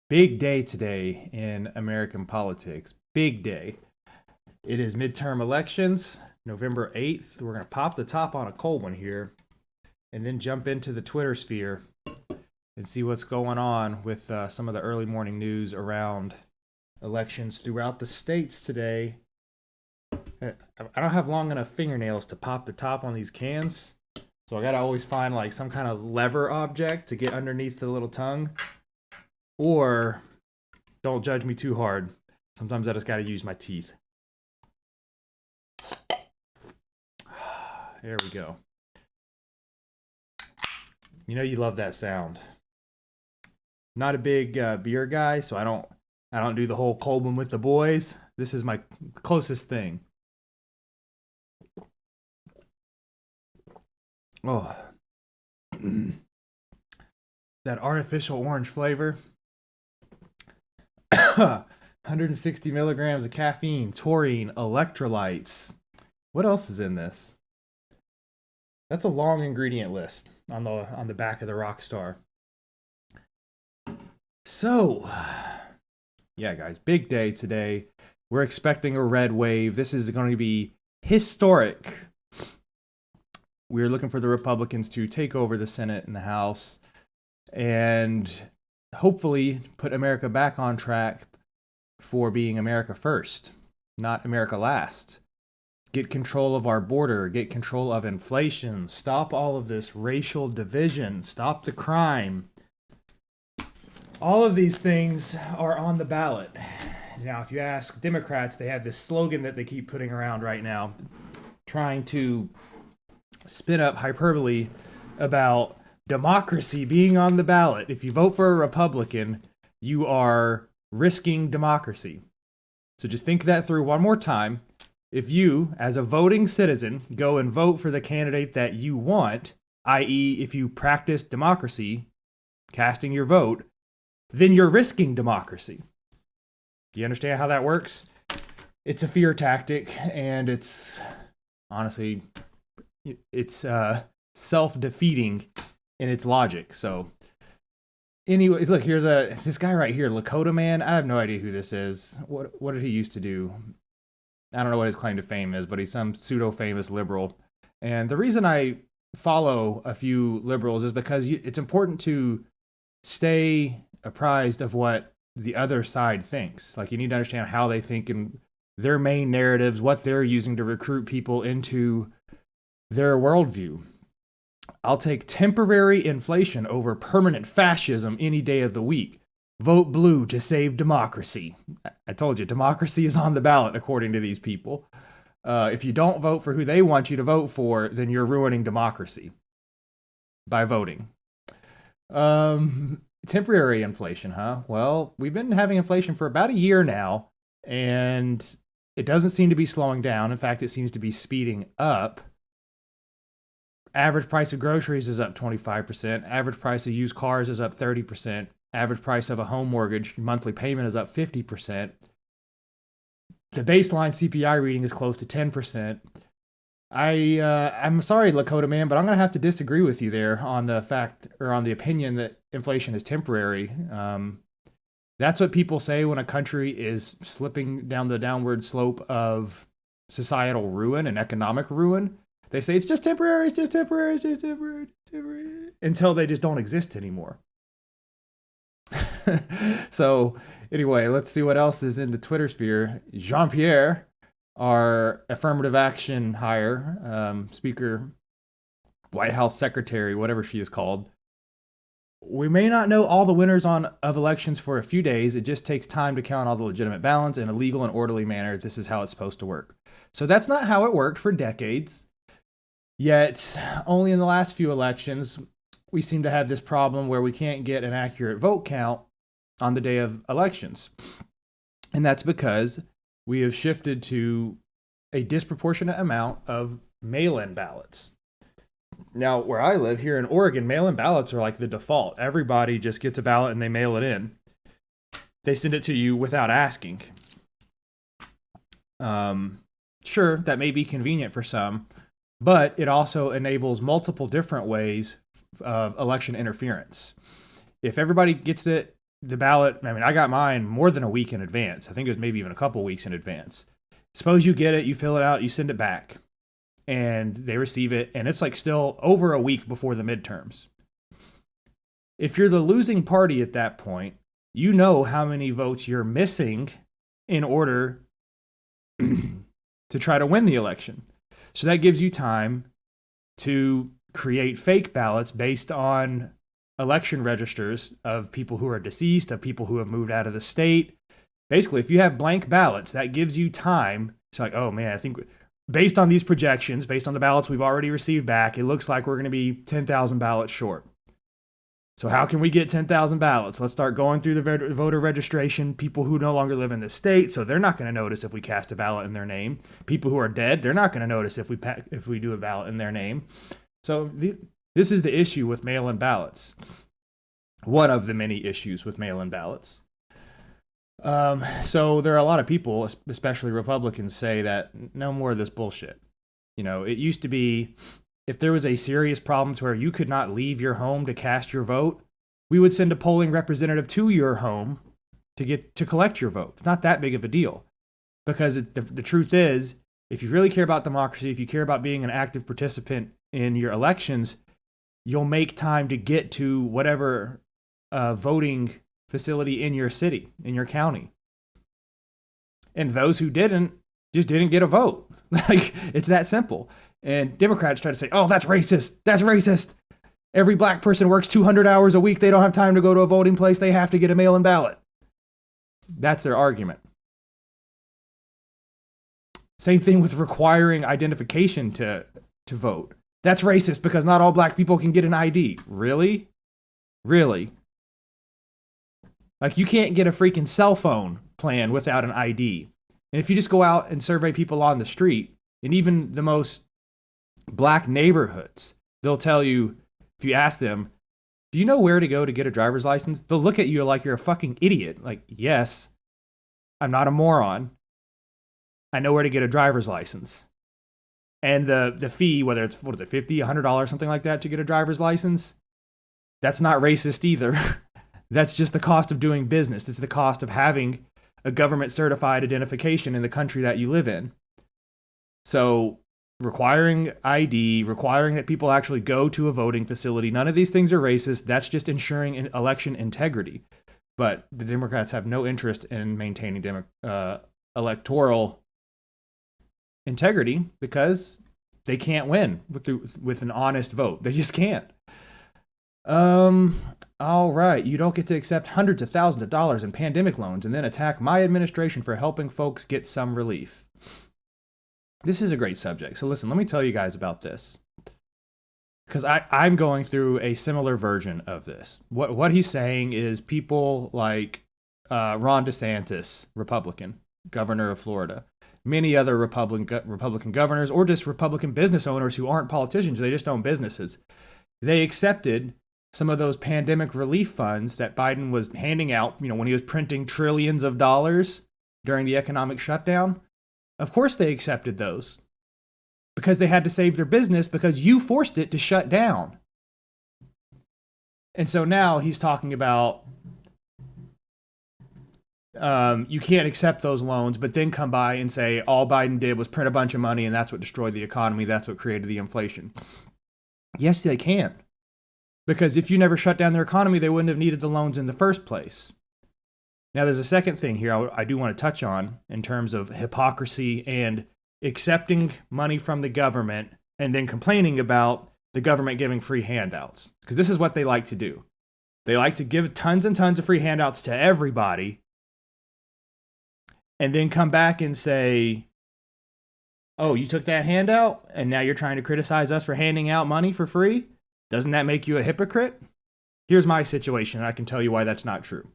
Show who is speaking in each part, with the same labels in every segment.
Speaker 1: Big day today in American politics. Big day. It is midterm elections, November 8th. We're going to pop the top on a cold one here and then jump into the Twitter sphere and see what's going on with some of the early morning news around elections throughout the states today. I don't have long enough fingernails to pop the top on these cans, so I got to always find like some kind of lever object to get underneath the little tongue. Or don't judge me too hard. Sometimes I just got to use my teeth. There we go. You know you love that sound. Not a big beer guy, so I don't do the whole cold one with the boys. This is my closest thing. Oh, that artificial orange flavor. 160 milligrams of caffeine, taurine, electrolytes. What else is in this? That's a long ingredient list on the back of the Rockstar. So, yeah, guys, big day today. We're expecting a red wave. This is going to be historic. We're looking for the Republicans to take over the Senate and the House and hopefully put America back on track for being America first, not America last. Get control of our border, get control of inflation, stop all of this racial division, stop the crime. All of these things are on the ballot. Now, if you ask Democrats, they have this slogan that they keep putting around right now, trying to spin up hyperbole about democracy being on the ballot. If you vote for a Republican, you are risking democracy. So just think that through one more time. If you, as a voting citizen, go and vote for the candidate that you want, i.e., if you practice democracy, casting your vote, then you're risking democracy. Do you understand how that works? It's a fear tactic, and it's honestly, it's self-defeating in its logic. So anyways, look, here's this guy right here, Lakota Man. I have no idea who this is. What did he used to do? I don't know what his claim to fame is, but he's some pseudo-famous liberal. And the reason I follow a few liberals is because it's important to stay apprised of what the other side thinks. Like, you need to understand how they think and their main narratives, what they're using to recruit people into their worldview. I'll take temporary inflation over permanent fascism any day of the week. Vote blue to save democracy. I told you, democracy is on the ballot, according to these people. If you don't vote for who they want you to vote for, then you're ruining democracy by voting. Temporary inflation, huh? Well, we've been having inflation for about a year now, and it doesn't seem to be slowing down. In fact, it seems to be speeding up. Average price of groceries is up 25%. Average price of used cars is up 30%. Average price of a home mortgage monthly payment is up 50%. The baseline CPI reading is close to 10%. I'm sorry, Lakota Man, but I'm going to have to disagree with you there on the fact or on the opinion that inflation is temporary. That's what people say when a country is slipping down the downward slope of societal ruin and economic ruin. They say it's just temporary, it's just temporary, it's just temporary, until they just don't exist anymore. So anyway, let's see what else is in the Twitter sphere. Jean-Pierre, our affirmative action hire, speaker, White House secretary, whatever she is called. We may not know all the winners of elections for a few days. It just takes time to count all the legitimate ballots in a legal and orderly manner. This is how it's supposed to work. So that's not how it worked for decades. Yet, only in the last few elections, we seem to have this problem where we can't get an accurate vote count on the day of elections. And that's because we have shifted to a disproportionate amount of mail-in ballots. Now, where I live here in Oregon, mail-in ballots are like the default. Everybody just gets a ballot and they mail it in. They send it to you without asking. Sure, that may be convenient for some, but it also enables multiple different ways of election interference. If everybody gets it the ballot, I mean, I got mine more than a week in advance. I think it was maybe even a couple weeks in advance. Suppose you get it, you fill it out, you send it back, and they receive it, and it's like still over a week before the midterms. If you're the losing party at that point, you know how many votes you're missing in order to try to win the election. So that gives you time to create fake ballots based on election registers of people who are deceased, of people who have moved out of the state. Basically, if you have blank ballots, that gives you time. It's like, oh man, I think based on these projections, based on the ballots we've already received back, it looks like we're going to be 10,000 ballots short. So how can we get 10,000 ballots? Let's start going through the voter registration. People who no longer live in the state, so they're not going to notice if we cast a ballot in their name. People who are dead, they're not going to notice if we do a ballot in their name. So this is the issue with mail-in ballots. One of the many issues with mail-in ballots. So there are a lot of people, especially Republicans, say that no more of this bullshit. You know, it used to be, if there was a serious problem to where you could not leave your home to cast your vote, we would send a polling representative to your home to collect your vote. It's not that big of a deal. Because the truth is, if you really care about democracy, if you care about being an active participant in your elections, you'll make time to get to whatever voting facility in your city, in your county. And those who didn't just didn't get a vote. Like, it's that simple. And Democrats try to say, oh, that's racist. That's racist. Every black person works 200 hours a week. They don't have time to go to a voting place. They have to get a mail-in ballot. That's their argument. Same thing with requiring identification to vote. That's racist because not all black people can get an ID. Really? Really? Like, you can't get a freaking cell phone plan without an ID. And if you just go out and survey people on the street, and even the most black neighborhoods, they'll tell you, if you ask them, do you know where to go to get a driver's license? They'll look at you like you're a fucking idiot. Like, yes, I'm not a moron. I know where to get a driver's license. And the fee, whether it's, $50, $100, something like that to get a driver's license, that's not racist either. That's just the cost of doing business. It's the cost of having a government certified identification in the country that you live in. So requiring ID, requiring that people actually go to a voting facility, none of these things are racist. That's just ensuring election integrity. But the Democrats have no interest in maintaining electoral integrity because they can't win with an honest vote. They just can't. All right. You don't get to accept hundreds of thousands of dollars in pandemic loans and then attack my administration for helping folks get some relief. This is a great subject. So listen, let me tell you guys about this. Because I'm going through a similar version of this. What he's saying is people like Ron DeSantis, Republican, governor of Florida, many other Republican governors, or just Republican business owners who aren't politicians, they just own businesses. They accepted some of those pandemic relief funds that Biden was handing out, when he was printing trillions of dollars during the economic shutdown. Of course they accepted those because they had to save their business because you forced it to shut down. And so now he's talking about you can't accept those loans, but then come by and say all Biden did was print a bunch of money and that's what destroyed the economy. That's what created the inflation. Yes, they can. Because if you never shut down their economy, they wouldn't have needed the loans in the first place. Now, there's a second thing here I do want to touch on in terms of hypocrisy and accepting money from the government and then complaining about the government giving free handouts. Because this is what they like to do. They like to give tons and tons of free handouts to everybody and then come back and say, oh, you took that handout and now you're trying to criticize us for handing out money for free? Doesn't that make you a hypocrite? Here's my situation, and I can tell you why that's not true.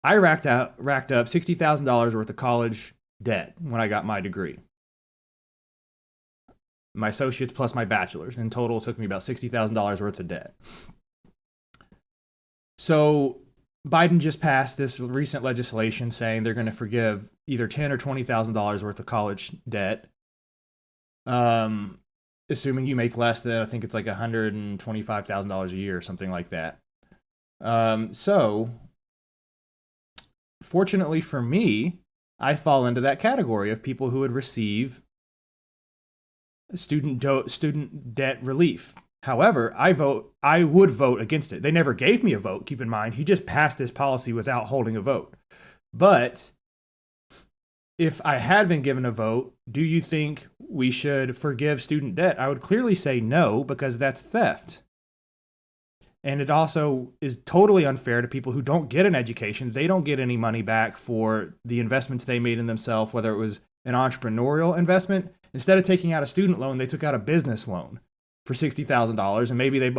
Speaker 1: I racked up $60,000 worth of college debt when I got my degree. My associates plus my bachelor's. In total, it took me about $60,000 worth of debt. So Biden just passed this recent legislation saying they're going to forgive either $10,000 or $20,000 worth of college debt. Assuming you make less than, I think it's like $125,000 a year or something like that. So fortunately for me, I fall into that category of people who would receive student debt relief. However, I would vote against it. They never gave me a vote, keep in mind. He just passed this policy without holding a vote. But if I had been given a vote, do you think we should forgive student debt? I would clearly say no, because that's theft. And it also is totally unfair to people who don't get an education. They don't get any money back for the investments they made in themselves, whether it was an entrepreneurial investment. Instead of taking out a student loan, they took out a business loan for $60,000, and maybe they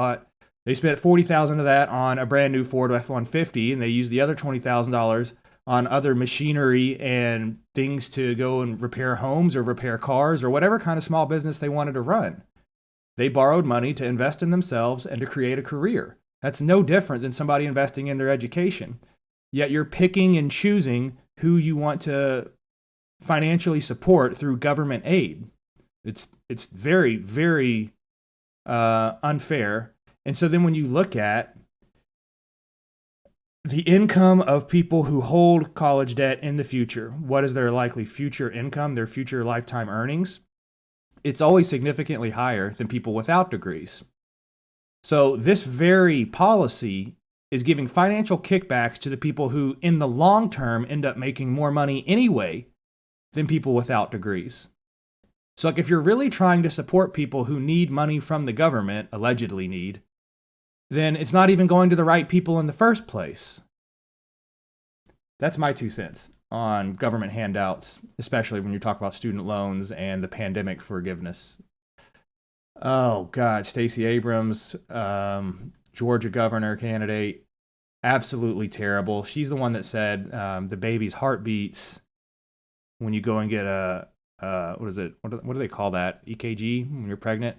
Speaker 1: spent $40,000 of that on a brand new Ford F-150, and they used the other $20,000 on other machinery and things to go and repair homes or repair cars or whatever kind of small business they wanted to run. They borrowed money to invest in themselves and to create a career. That's no different than somebody investing in their education. Yet you're picking and choosing who you want to financially support through government aid. It's very, very unfair. And so then when you look at the income of people who hold college debt in the future, what is their likely future income, their future lifetime earnings? It's always significantly higher than people without degrees. So this very policy is giving financial kickbacks to the people who, in the long term, end up making more money anyway than people without degrees. So like, if you're really trying to support people who need money from the government, allegedly need, then it's not even going to the right people in the first place. That's my 2 cents on government handouts, especially when you talk about student loans and the pandemic forgiveness. Oh, God, Stacey Abrams, Georgia governor candidate, absolutely terrible. She's the one that said the baby's heart beats when you go and get a, what is it? What do they call that? EKG when you're pregnant?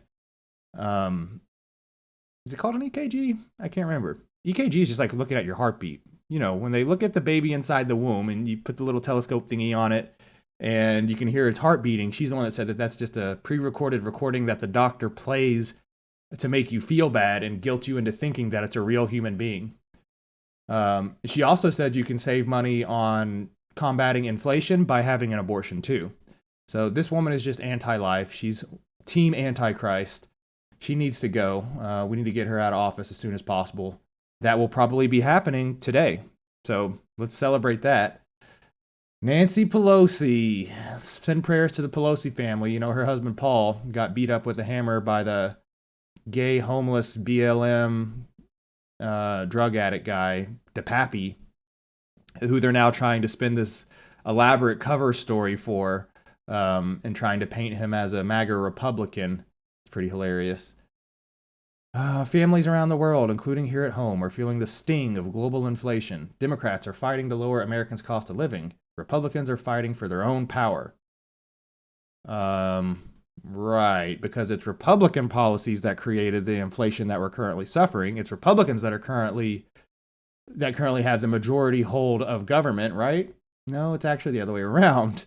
Speaker 1: Is it called an EKG? I can't remember. EKG is just like looking at your heartbeat. You know, when they look at the baby inside the womb and you put the little telescope thingy on it and you can hear its heart beating, she's the one that said that that's just a pre-recorded recording that the doctor plays to make you feel bad and guilt you into thinking that it's a real human being. She also said you can save money on combating inflation by having an abortion too. So this woman is just anti-life. She's team antichrist. She needs to go. We need to get her out of office as soon as possible. That will probably be happening today. So let's celebrate that. Nancy Pelosi. Send prayers to the Pelosi family. You know, her husband Paul got beat up with a hammer by the gay, homeless, BLM drug addict guy, DePappy, who they're now trying to spin this elaborate cover story for and trying to paint him as a MAGA Republican. It's pretty hilarious. Families around the world, including here at home, are feeling the sting of global inflation. Democrats are fighting to lower Americans' cost of living. Republicans are fighting for their own power. Right, because it's Republican policies that created the inflation that we're currently suffering. It's Republicans that currently have the majority hold of government, right? No, it's actually the other way around.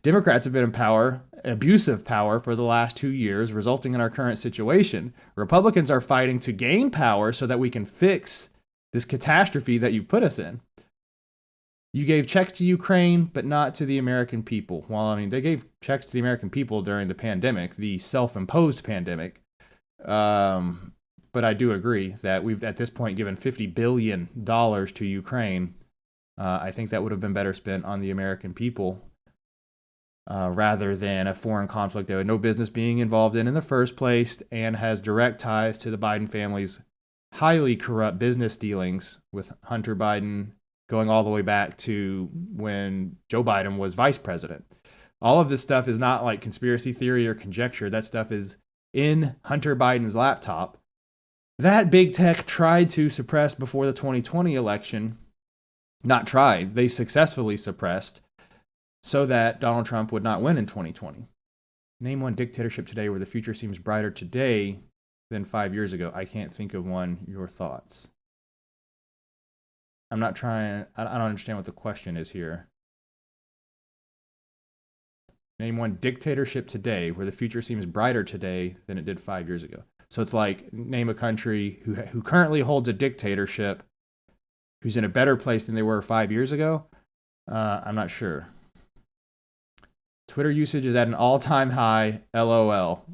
Speaker 1: Democrats have been in power, abusive power, for the last 2 years, resulting in our current situation. Republicans are fighting to gain power so that we can fix this catastrophe that you put us in. You gave checks to Ukraine, but not to the American people. Well, I mean, they gave checks to the American people during the pandemic, the self-imposed pandemic. But I do agree that we've, at this point, given $50 billion to Ukraine. I think that would have been better spent on the American people rather than a foreign conflict they had no business being involved in the first place and has direct ties to the Biden family's highly corrupt business dealings with Hunter Biden, going all the way back to when Joe Biden was vice president. All of this stuff is not like conspiracy theory or conjecture. That stuff is in Hunter Biden's laptop. That big tech tried to suppress before the 2020 election. Not tried, they successfully suppressed so that Donald Trump would not win in 2020. Name one dictatorship today where the future seems brighter today than 5 years ago. I can't think of one. Your thoughts? I don't understand what the question is here. Name one dictatorship today where the future seems brighter today than it did 5 years ago. So it's like, name a country who currently holds a dictatorship who's in a better place than they were 5 years ago. I'm not sure. Twitter usage is at an all-time high. LOL.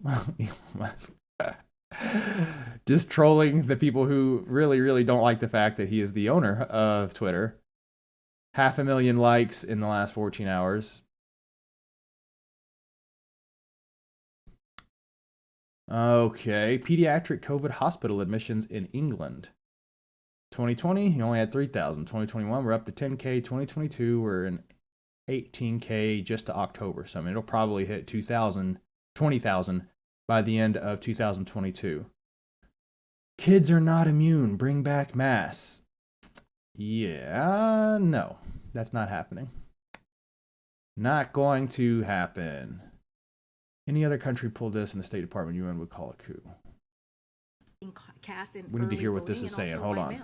Speaker 1: Just trolling the people who really, really don't like the fact that he is the owner of Twitter. 500,000 likes in the last 14 hours. Okay, pediatric COVID hospital admissions in England. 2020, he only had 3,000. 2021, we're up to 10K. 2022, we're in 18K just to October. So, I mean, it'll probably hit 20,000 by the end of 2022. Kids are not immune. Bring back masks. Yeah, no, that's not happening. Not going to happen. Any other country pulled this and the State Department UN would call a coup. We need to hear what this is saying. Hold on.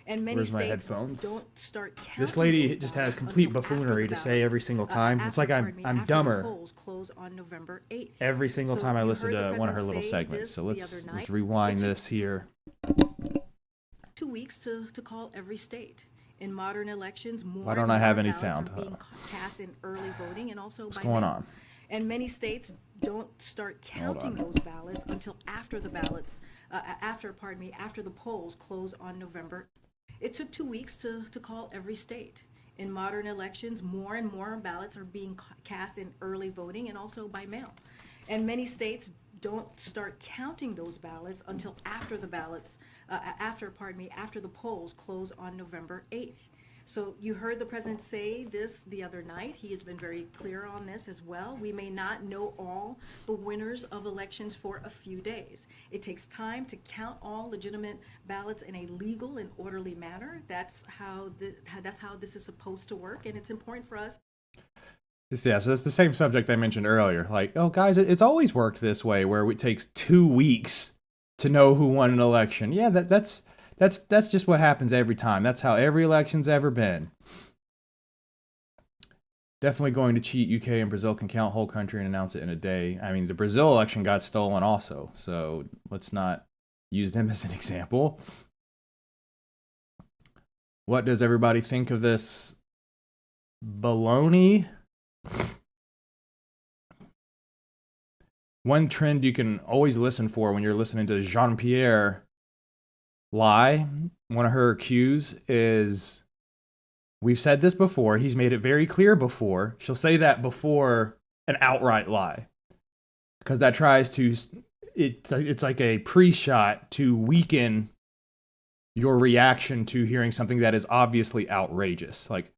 Speaker 1: Where's my headphones? This lady just has complete buffoonery to say every single time. It's like I'm dumber every single time I listen to one of her little segments. So let's rewind this here.
Speaker 2: 2 weeks to call every state. In modern elections, more
Speaker 1: why don't I have any sound?
Speaker 2: Being cast in early voting and also
Speaker 1: what's going on?
Speaker 2: And many states don't start counting those ballots until after the ballots, after the polls close on November. It took 2 weeks to call every state. In modern elections, more and more ballots are being cast in early voting and also by mail. And many states don't start counting those ballots until after the ballots, after the polls close on November 8th. So you heard the president say this the other night. He has been very clear on this as well. We may not know all the winners of elections for a few days. It takes time to count all legitimate ballots in a legal and orderly manner. That's how this is supposed to work, and it's important for us.
Speaker 1: Yeah, so that's the same subject I mentioned earlier. Like, oh, guys, it's always worked this way, where it takes 2 weeks to know who won an election. Yeah, that's just what happens every time. That's how every election's ever been. Definitely going to cheat. UK and Brazil can count whole country and announce it in a day. I mean, the Brazil election got stolen also, so let's not use them as an example. What does everybody think of this baloney? One trend you can always listen for when you're listening to Jean-Pierre lie, one of her cues is, we've said this before, he's made it very clear before, she'll say that before an outright lie, because that tries to, it's like a pre-shot to weaken your reaction to hearing something that is obviously outrageous. Like,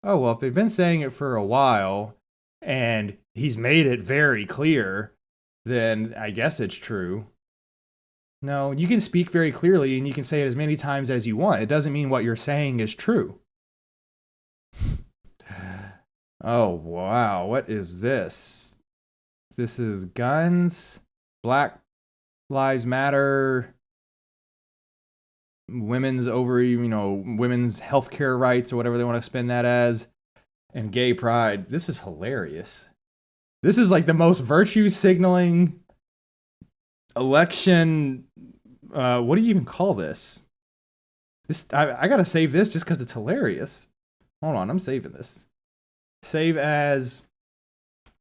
Speaker 1: oh, well, if they've been saying it for a while and he's made it very clear, then I guess it's true. No, you can speak very clearly and you can say it as many times as you want. It doesn't mean what you're saying is true. Oh, wow. What is this? This is guns, Black Lives Matter, women's healthcare rights or whatever they want to spin that as, and gay pride. This is hilarious. This is like the most virtue signaling election. What do you even call this? I gotta save this just because it's hilarious. Hold on, I'm saving this. Save as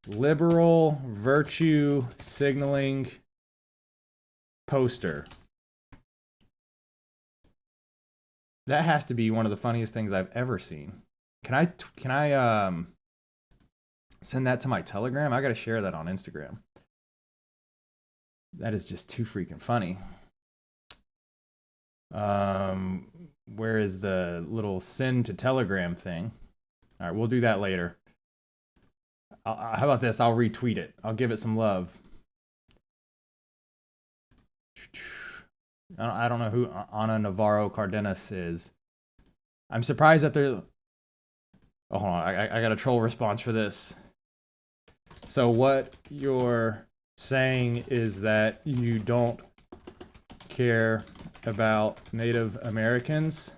Speaker 1: liberal virtue signaling poster. That has to be one of the funniest things I've ever seen. Can I send that to my Telegram? I gotta share that on Instagram. That is just too freaking funny. Where is the little send to Telegram thing? All right, we'll do that later. How about this? I'll retweet it. I'll give it some love. I don't know who Ana Navarro Cardenas is. I'm surprised that they're... Oh, hold on. I got a troll response for this. So what you're saying is that you don't care about Native Americans?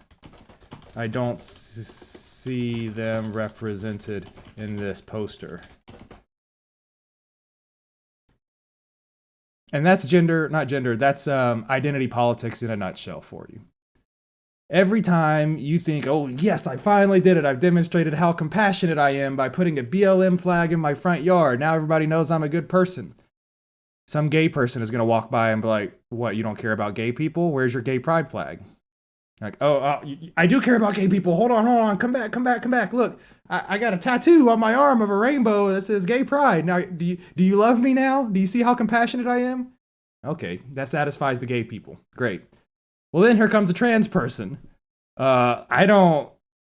Speaker 1: I don't see them represented in this poster. And that's that's identity politics in a nutshell for you. Every time you think, oh, yes, I finally did it. I've demonstrated how compassionate I am by putting a BLM flag in my front yard. Now everybody knows I'm a good person. Some gay person is going to walk by and be like, what, you don't care about gay people? Where's your gay pride flag? Like, I do care about gay people. Hold on. Come back. Look, I got a tattoo on my arm of a rainbow that says gay pride. Now, do you love me now? Do you see how compassionate I am? Okay, that satisfies the gay people. Great. Well, then here comes a trans person. I don't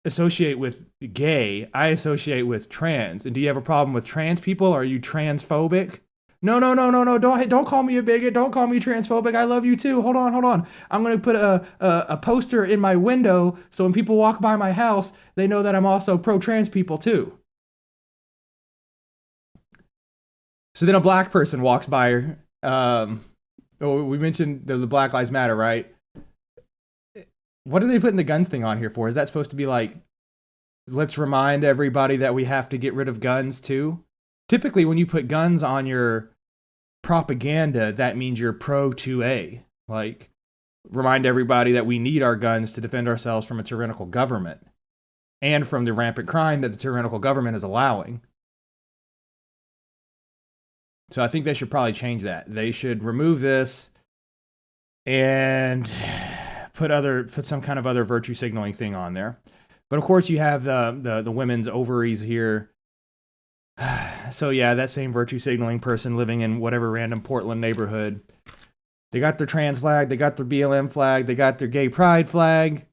Speaker 1: associate with gay. I associate with trans. And do you have a problem with trans people? Are you transphobic? No. Don't call me a bigot. Don't call me transphobic. I love you too. Hold on. I'm going to put a poster in my window so when people walk by my house, they know that I'm also pro-trans people too. So then a black person walks by. We mentioned the Black Lives Matter, right? What are they putting the guns thing on here for? Is that supposed to be like, let's remind everybody that we have to get rid of guns too? Typically, when you put guns on your propaganda, that means you're pro 2A. Like, remind everybody that we need our guns to defend ourselves from a tyrannical government and from the rampant crime that the tyrannical government is allowing. So I think they should probably change that. They should remove this and put some kind of other virtue signaling thing on there. But of course, you have the women's ovaries here. So yeah, that same virtue signaling person living in whatever random Portland neighborhood. They got their trans flag, they got their BLM flag, they got their gay pride flag.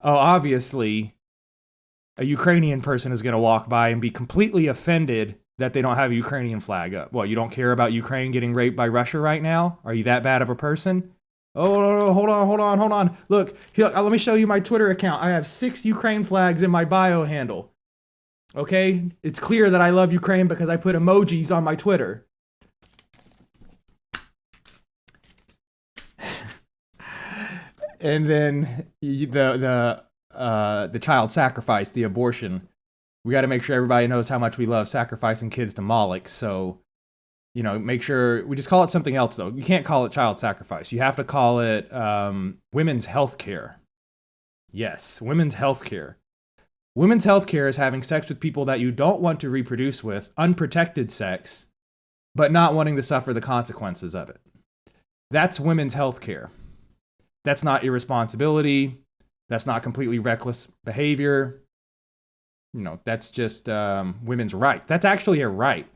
Speaker 1: Oh, obviously, a Ukrainian person is going to walk by and be completely offended that they don't have a Ukrainian flag up. Well, you don't care about Ukraine getting raped by Russia right now? Are you that bad of a person? Oh, no, hold on. Look, here, let me show you my Twitter account. I have 6 Ukraine flags in my bio handle. Okay? It's clear that I love Ukraine because I put emojis on my Twitter. And then the child sacrifice, the abortion. We got to make sure everybody knows how much we love sacrificing kids to Moloch. So, make sure we just call it something else, though. You can't call it child sacrifice. You have to call it women's health care. Yes, women's health care. Women's health care is having sex with people that you don't want to reproduce with, unprotected sex, but not wanting to suffer the consequences of it. That's women's health care. That's not irresponsibility. That's not completely reckless behavior. That's just women's right. That's actually a right.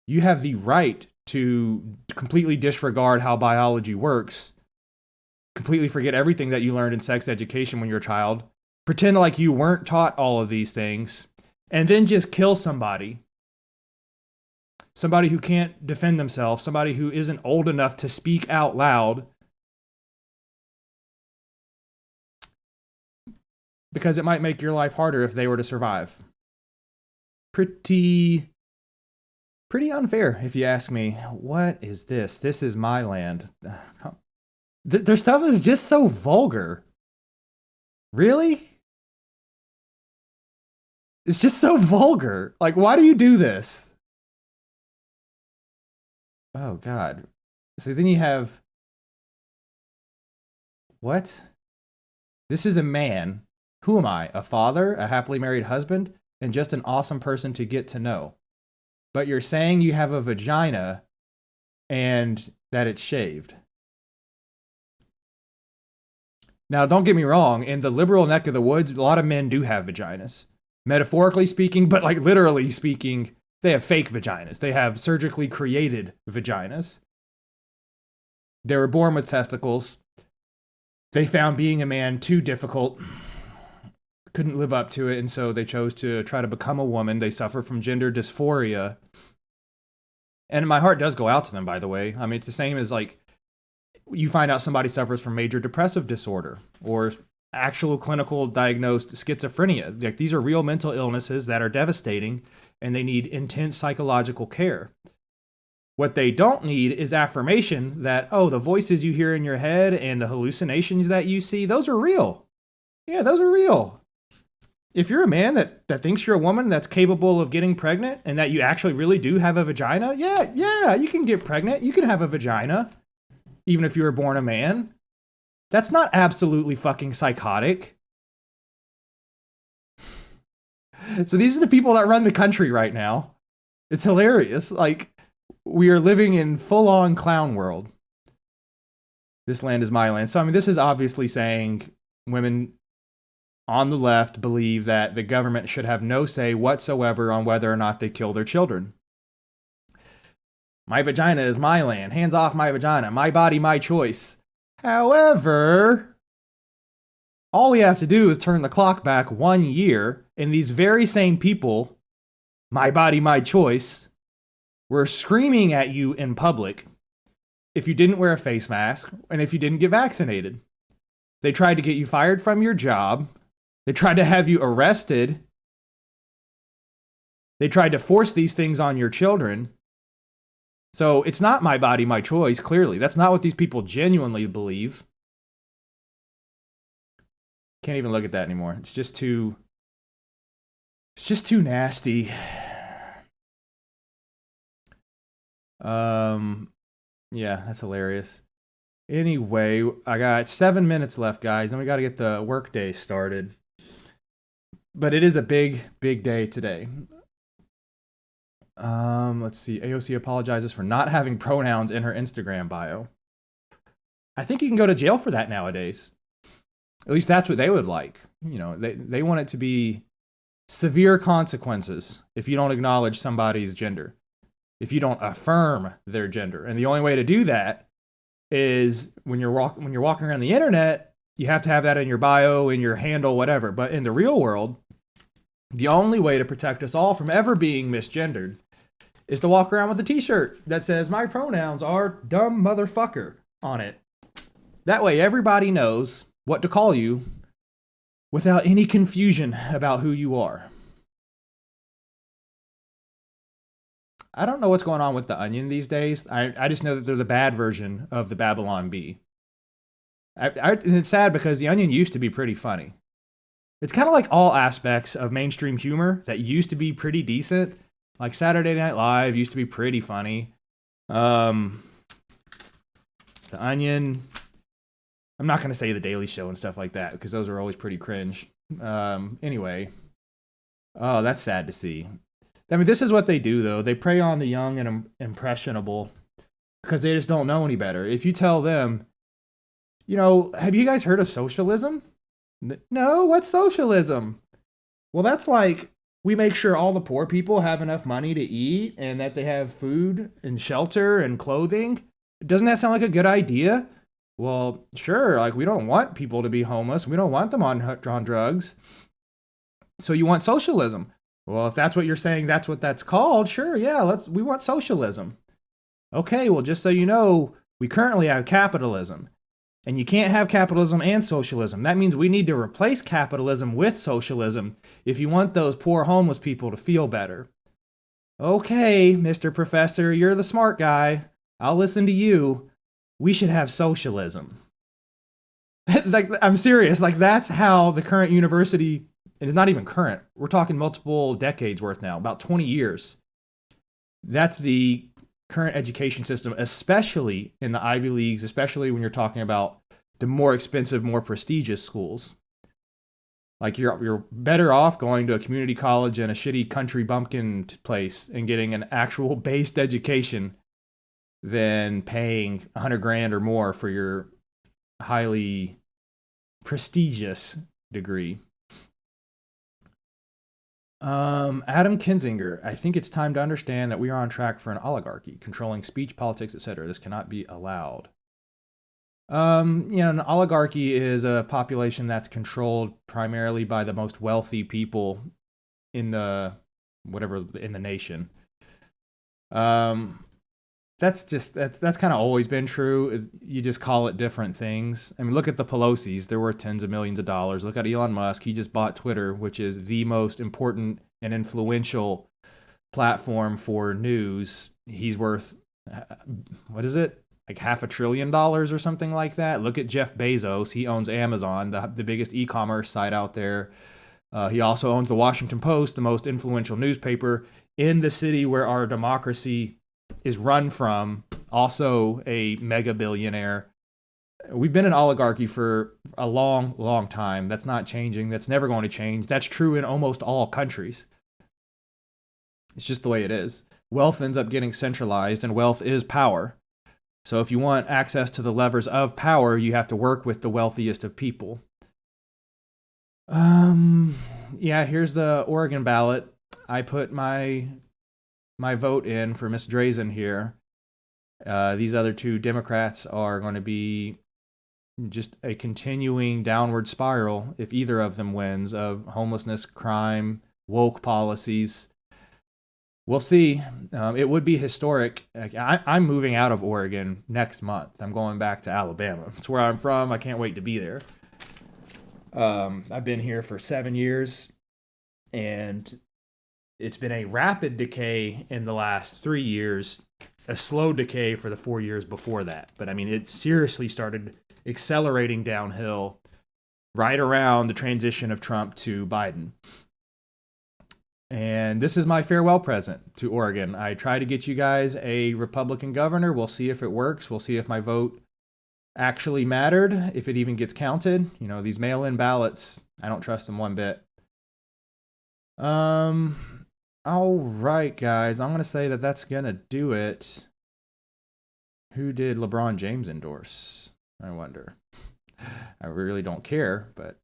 Speaker 1: You have the right to completely disregard how biology works, completely forget everything that you learned in sex education when you were a child, pretend like you weren't taught all of these things, and then just kill somebody. Somebody who can't defend themselves, somebody who isn't old enough to speak out loud, because it might make your life harder if they were to survive. Pretty unfair, if you ask me. What is this? This is my land. Their stuff is just so vulgar. Really? It's just so vulgar. Like, why do you do this? Oh, God. So then you have... What? This is a man. Who am I? A father? A happily married husband? And just an awesome person to get to know. But you're saying you have a vagina and that it's shaved. Now, don't get me wrong. In the liberal neck of the woods, a lot of men do have vaginas. Metaphorically speaking, but like literally speaking, they have fake vaginas. They have surgically created vaginas. They were born with testicles. They found being a man too difficult. Couldn't live up to it, and so they chose to try to become a woman. They suffer from gender dysphoria. And my heart does go out to them, by the way. I mean, it's the same as like you find out somebody suffers from major depressive disorder or actual clinical diagnosed schizophrenia. Like, these are real mental illnesses that are devastating, and they need intense psychological care. What they don't need is affirmation that, oh, the voices you hear in your head and the hallucinations that you see, those are real. Yeah, those are real. If you're a man that thinks you're a woman that's capable of getting pregnant and that you actually really do have a vagina, yeah, you can get pregnant. You can have a vagina, even if you were born a man. That's not absolutely fucking psychotic. So these are the people that run the country right now. It's hilarious. Like, we are living in full-on clown world. This land is my land. So, I mean, this is obviously saying women on the left believe that the government should have no say whatsoever on whether or not they kill their children. My vagina is my land. Hands off my vagina. My body, my choice. However, all we have to do is turn the clock back 1 year, and these very same people, my body, my choice, were screaming at you in public if you didn't wear a face mask and if you didn't get vaccinated. They tried to get you fired from your job. They tried to have you arrested. They tried to force these things on your children. So it's not my body, my choice, clearly. That's not what these people genuinely believe. Can't even look at that anymore. It's just too nasty. Yeah, that's hilarious. Anyway, I got 7 minutes left, guys. Then we got to get the workday started. But it is a big day today. Let's see. AOC apologizes for not having pronouns in her Instagram bio. I think you can go to jail for that nowadays. At least that's what they would like. You know, they want it to be severe consequences if you don't acknowledge somebody's gender, if you don't affirm their gender. And the only way to do that is when you're walking around the internet, you have to have that in your bio, in your handle, whatever. But in the real world, the only way to protect us all from ever being misgendered is to walk around with a t-shirt that says my pronouns are dumb motherfucker on it. That way everybody knows what to call you without any confusion about who you are. I don't know what's going on with The Onion these days. I just know that they're the bad version of the Babylon Bee. And it's sad because The Onion used to be pretty funny. It's kind of like all aspects of mainstream humor that used to be pretty decent. Like Saturday Night Live used to be pretty funny. The Onion. I'm not going to say The Daily Show and stuff like that because those are always pretty cringe. Anyway. Oh, that's sad to see. I mean, this is what they do, though. They prey on the young and impressionable because they just don't know any better. If you tell them, you know, have you guys heard of socialism? No, what's socialism? Well, that's like we make sure all the poor people have enough money to eat and that they have food and shelter and clothing. Doesn't that sound like a good idea? Well, sure. Like, we don't want people to be homeless. We don't want them on drugs. So you want socialism? Well, if that's what you're saying, that's what that's called. Sure, yeah, we want socialism. Okay, well, just so you know, we currently have capitalism. And you can't have capitalism and socialism. That means we need to replace capitalism with socialism if you want those poor homeless people to feel better. Okay, Mr. Professor, you're the smart guy. I'll listen to you. We should have socialism. Like, I'm serious. Like, that's how the current university, and it's not even current. We're talking multiple decades worth now, about 20 years. That's the current education system, especially in the Ivy Leagues, especially when you're talking about the more expensive, more prestigious schools. Like, you're better off going to a community college in a shitty country bumpkin place and getting an actual based education than paying $100,000 or more for your highly prestigious degree. Adam Kinzinger, I think it's time to understand that we are on track for an oligarchy, controlling speech, politics, etc. This cannot be allowed. An oligarchy is a population that's controlled primarily by the most wealthy people in the nation. That's kind of always been true. You just call it different things. I mean, look at the Pelosi's. They're worth tens of millions of dollars. Look at Elon Musk. He just bought Twitter, which is the most important and influential platform for news. He's worth, what is it? Like $500 billion or something like that. Look at Jeff Bezos. He owns Amazon, the biggest e-commerce site out there. He also owns the Washington Post, the most influential newspaper in the city where our democracy is run from, also a mega billionaire. We've been an oligarchy for a long, long time. That's not changing. That's never going to change. That's true in almost all countries. It's just the way it is. Wealth ends up getting centralized, and wealth is power. So if you want access to the levers of power, you have to work with the wealthiest of people. Yeah, here's the Oregon ballot. I put my vote in for Miss Drazen here. These other two Democrats are going to be just a continuing downward spiral if either of them wins, of homelessness, crime, woke policies. We'll see. It would be historic. I'm moving out of Oregon next month. I'm going back to Alabama. It's where I'm from. I can't wait to be there. I've been here for 7 years, and it's been a rapid decay in the last 3 years, a slow decay for the 4 years before that. But I mean, it seriously started accelerating downhill right around the transition of Trump to Biden. And this is my farewell present to Oregon. I try to get you guys a Republican governor. We'll see if it works. We'll see if my vote actually mattered, if it even gets counted. You know, these mail-in ballots, I don't trust them one bit. All right, guys. I'm going to say that that's going to do it. Who did LeBron James endorse? I wonder. I really don't care, but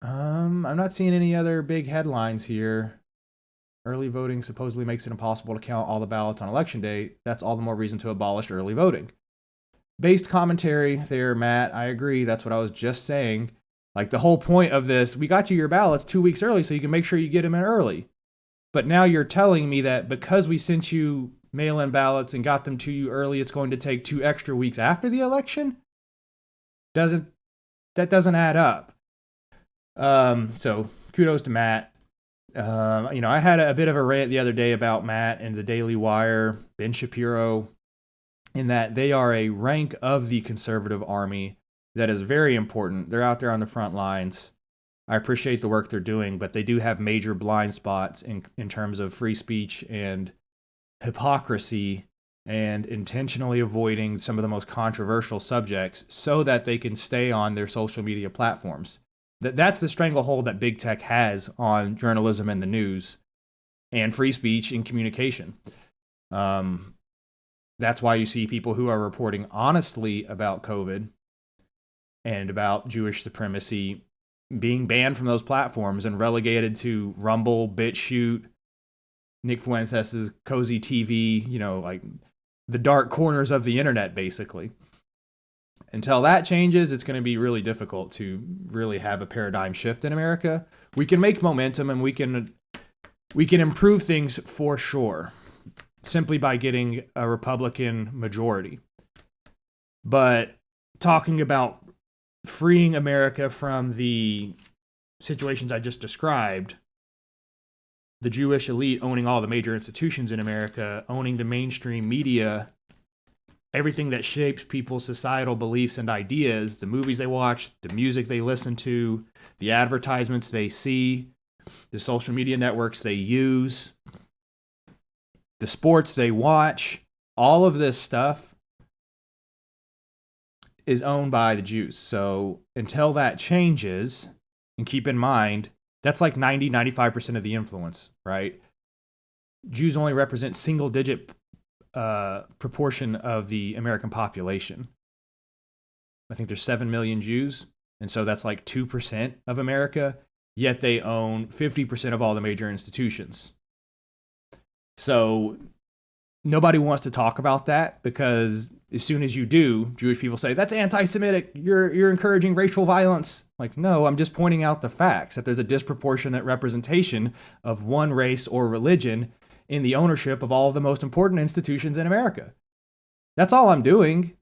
Speaker 1: I'm not seeing any other big headlines here. Early voting supposedly makes it impossible to count all the ballots on election day. That's all the more reason to abolish early voting. Based commentary there, Matt. I agree. That's what I was just saying. Like, the whole point of this, we got you your ballots 2 weeks early so you can make sure you get them in early. But now you're telling me that because we sent you mail-in ballots and got them to you early, it's going to take 2 extra weeks after the election? That doesn't add up. So kudos to Matt. I had a bit of a rant the other day about Matt and the Daily Wire, Ben Shapiro, in that they are a rank of the conservative army that is very important. They're out there on the front lines. I appreciate the work they're doing, but they do have major blind spots in terms of free speech and hypocrisy and intentionally avoiding some of the most controversial subjects so that they can stay on their social media platforms. That's the stranglehold that big tech has on journalism and the news and free speech and communication. That's why you see people who are reporting honestly about COVID and about Jewish supremacy being banned from those platforms and relegated to Rumble, BitChute, Nick Fuentes' Cozy TV, like the dark corners of the internet, basically. Until that changes, it's going to be really difficult to really have a paradigm shift in America. We can make momentum and we can improve things for sure, simply by getting a Republican majority. But talking about freeing America from the situations I just described, the Jewish elite owning all the major institutions in America, owning the mainstream media, everything that shapes people's societal beliefs and ideas, the movies they watch, the music they listen to, the advertisements they see, the social media networks they use, the sports they watch, all of this stuff is owned by the Jews. So until that changes, and keep in mind, that's like 95% of the influence, right? Jews only represent single-digit proportion of the American population. I think there's 7 million Jews, and so that's like 2% of America, yet they own 50% of all the major institutions. So nobody wants to talk about that because as soon as you do, Jewish people say, that's anti-Semitic, you're encouraging racial violence. Like, no, I'm just pointing out the facts, that there's a disproportionate representation of one race or religion in the ownership of all of the most important institutions in America. That's all I'm doing.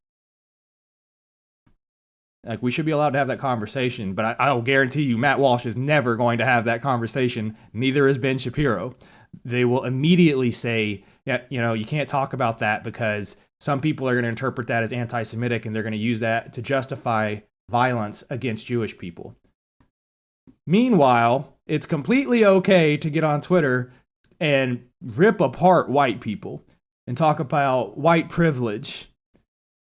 Speaker 1: Like, we should be allowed to have that conversation, but I'll guarantee you Matt Walsh is never going to have that conversation. Neither is Ben Shapiro. They will immediately say, yeah, you can't talk about that because some people are going to interpret that as anti-Semitic and they're going to use that to justify violence against Jewish people. Meanwhile, it's completely okay to get on Twitter and rip apart white people and talk about white privilege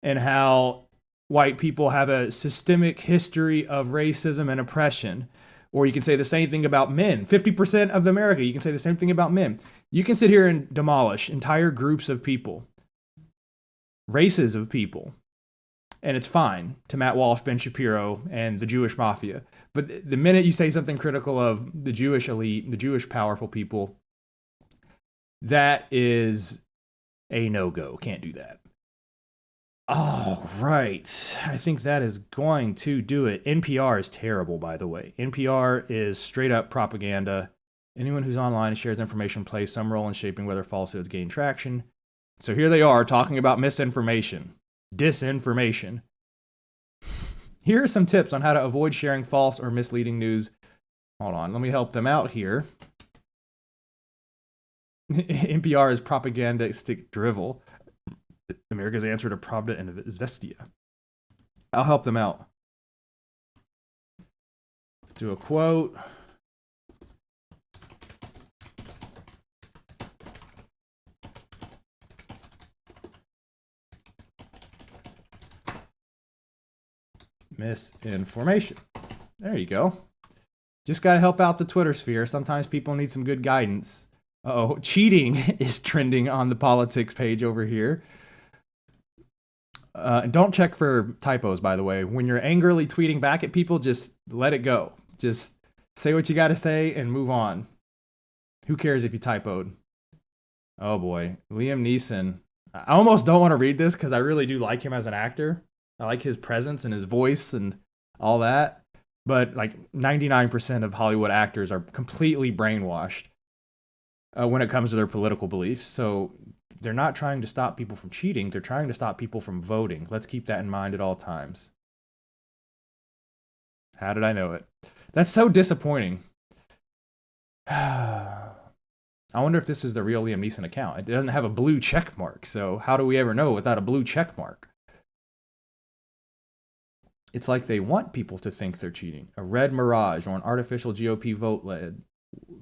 Speaker 1: and how white people have a systemic history of racism and oppression. Or you can say the same thing about men. 50% of America, you can say the same thing about men. You can sit here and demolish entire groups of people, races of people, and it's fine to Matt Walsh, Ben Shapiro, and the Jewish mafia. But the minute you say something critical of the Jewish elite, the Jewish powerful people, that is a no-go. Can't do that. All right. I think that is going to do it. NPR is terrible, by the way. NPR is straight up propaganda. Anyone who's online and shares information plays some role in shaping whether falsehoods gain traction. So here they are talking about misinformation, disinformation. Here are some tips on how to avoid sharing false or misleading news. Hold on, let me help them out here. NPR is propagandistic drivel. America's answer to Pravda and Izvestia. I'll help them out. Let's do a quote. Misinformation. There you go. Just got to help out the Twitter sphere. Sometimes people need some good guidance. Uh-oh, cheating is trending on the politics page over here. And don't check for typos, by the way. When you're angrily tweeting back at people, just let it go. Just say what you got to say and move on. Who cares if you typoed? Oh boy, Liam Neeson. I almost don't want to read this because I really do like him as an actor. I like his presence and his voice and all that. But like 99% of Hollywood actors are completely brainwashed when it comes to their political beliefs. So they're not trying to stop people from cheating. They're trying to stop people from voting. Let's keep that in mind at all times. How did I know it? That's so disappointing. I wonder if this is the real Liam Neeson account. It doesn't have a blue check mark. So how do we ever know without a blue check mark? It's like they want people to think they're cheating. A red mirage or an artificial GOP vote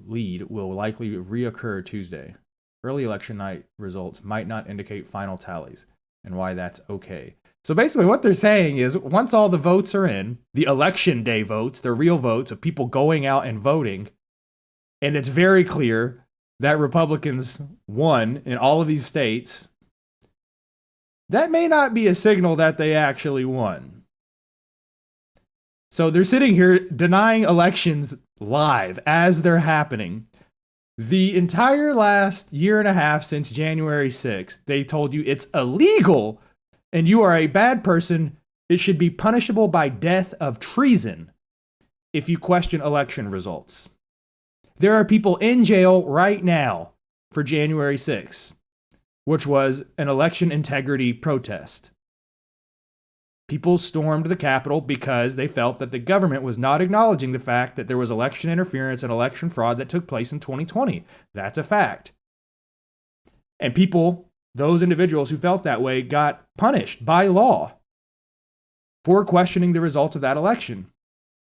Speaker 1: lead will likely reoccur Tuesday. Early election night results might not indicate final tallies, and why that's okay. So basically what they're saying is once all the votes are in, the election day votes, the real votes of people going out and voting, and it's very clear that Republicans won in all of these states, that may not be a signal that they actually won. So they're sitting here denying elections live as they're happening. The entire last year and a half since January 6th, they told you it's illegal and you are a bad person. It should be punishable by death of treason if you question election results. There are people in jail right now for January 6th, which was an election integrity protest. People stormed the Capitol because they felt that the government was not acknowledging the fact that there was election interference and election fraud that took place in 2020. That's a fact. And people, those individuals who felt that way, got punished by law for questioning the results of that election.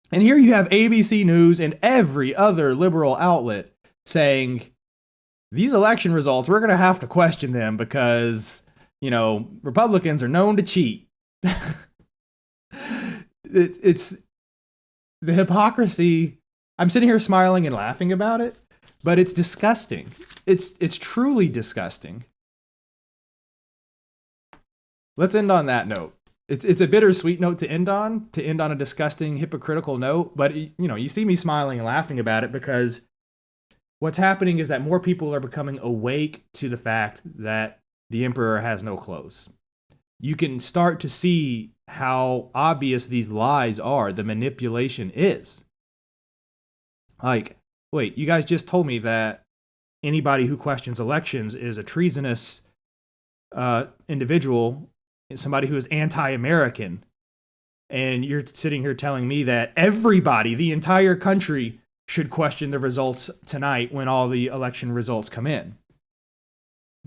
Speaker 1: And here you have ABC News and every other liberal outlet saying, these election results, we're going to have to question them because, Republicans are known to cheat. It's the hypocrisy. I'm sitting here smiling and laughing about it, but it's disgusting. It's truly disgusting. Let's end on that note. It's a bittersweet note to end on a disgusting, hypocritical note, but you see me smiling and laughing about it because what's happening is that more people are becoming awake to the fact that the emperor has no clothes. You can start to see how obvious these lies are, the manipulation is. Like, wait, you guys just told me that anybody who questions elections is a treasonous individual, somebody who is anti-American. And you're sitting here telling me that everybody, the entire country, should question the results tonight when all the election results come in.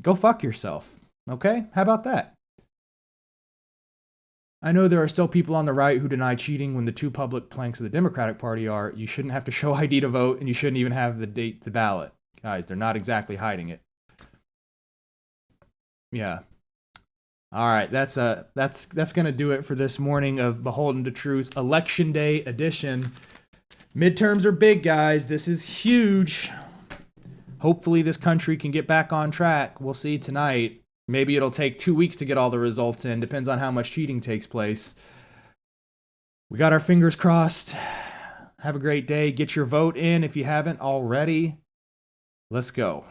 Speaker 1: Go fuck yourself, okay? How about that? I know there are still people on the right who deny cheating when the two public planks of the Democratic Party are, you shouldn't have to show ID to vote and you shouldn't even have the date the ballot. Guys, they're not exactly hiding it. Yeah. All right, that's gonna do it for this morning of Beholden to Truth Election Day edition. Midterms are big, guys. This is huge. Hopefully this country can get back on track. We'll see tonight. Maybe it'll take 2 weeks to get all the results in. Depends on how much cheating takes place. We got our fingers crossed. Have a great day. Get your vote in if you haven't already. Let's go.